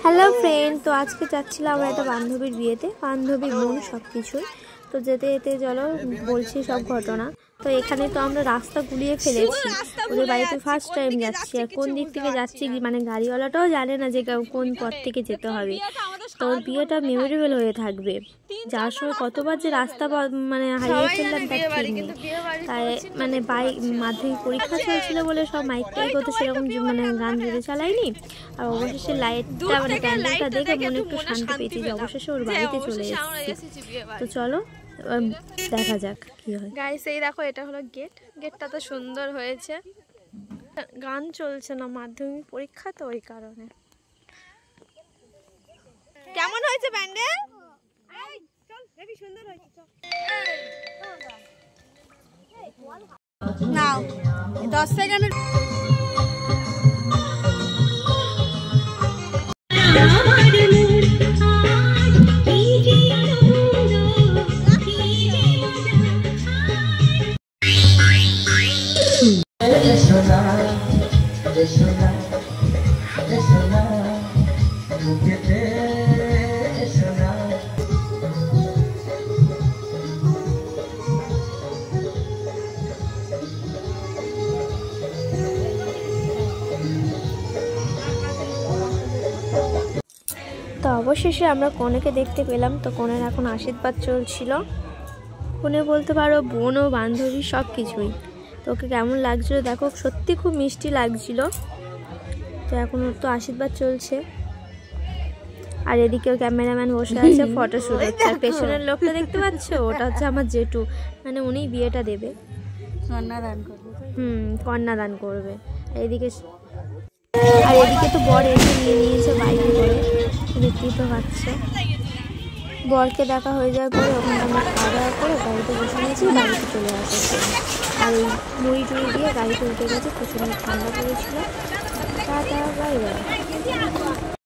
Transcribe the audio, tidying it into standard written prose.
Hello friend, তো আজকে যাচ্ছিলাম আমরা একটা বান্ধবীর বিয়েতে, বান্ধবীর বোন সব কিছুই। তো যেতে যেতে চলো বলছি সব ঘটনা। তো এখানে তো আমরা রাস্তা গুলিয়ে ফেলেছি, ওদের বাড়িতে ফার্স্ট টাইম যাচ্ছি। আর কোন দিক থেকে যাচ্ছি মানে গাড়িওয়ালাটাও জানে না যে কোন পথ থেকে যেতে হবে। তো ওর বিয়েটা মেমোরেবল হয়ে থাকবে। যার সময় কতবার যে রাস্তা মানে হারিয়ে ফেললাম তার ঠিক নেই। তাই মানে মাধ্যমিক পরীক্ষা চলছিল বলে সব মাইকটাই কত সেরকম মানে গান জুড়ে চালায়নি। আর অবশেষে লাইটটা মানে প্যান্ডেলটা দেখে মনে একটু শান্তি পেয়েছি যে অবশেষে ওর বাড়িতে চলে এসেছি। তো চলো দেখা যাক কি হয়। গাইস এই দেখো, এটা হলো গেটটা তো সুন্দর হয়েছে। গান চলছে না, মাধ্যমিক পরীক্ষা তো ওই কারণে। কেমন হয়েছে প্যান্ডেল? নাও 10 সেকেন্ড। তো অবশেষে আমরা কনেকে দেখতে পেলাম। তো কনের এখন আশীর্বাদ চলছিল। কনে বলতে পারো বোন ও বান্ধবী সব কিছুই। তো ওকে কেমন লাগছিল দেখো, সত্যি খুব মিষ্টি লাগছিল। তো এখন ওর তো আশীর্বাদ চলছে। আর এদিকেও ক্যামেরাম্যান বসে আছে, ফটো শুট হচ্ছে। আর পেছনের লোকটা দেখতে পাচ্ছ, ওটা হচ্ছে আমার জেঠু, মানে উনিই বিয়েটা দেবে, কন্যাদান করবে। কন্যাদান করবে। আর এদিকে তো বর এসে নিয়ে নিয়েছে বাইকে করে, দেখতেই তো পাচ্ছে। বরকে দেখা হয়ে যাওয়ার পরে ওখানে আমরা খাওয়া দাওয়া করে গাড়িতে বসে নিয়েছি, বাড়িতে চলে আসছে। আর এই মুড়ি টুড়ি দিয়ে গাড়িতে উঠে গেছে, প্রচণ্ড ঠান্ডা পড়েছিল। Tata, bye bye.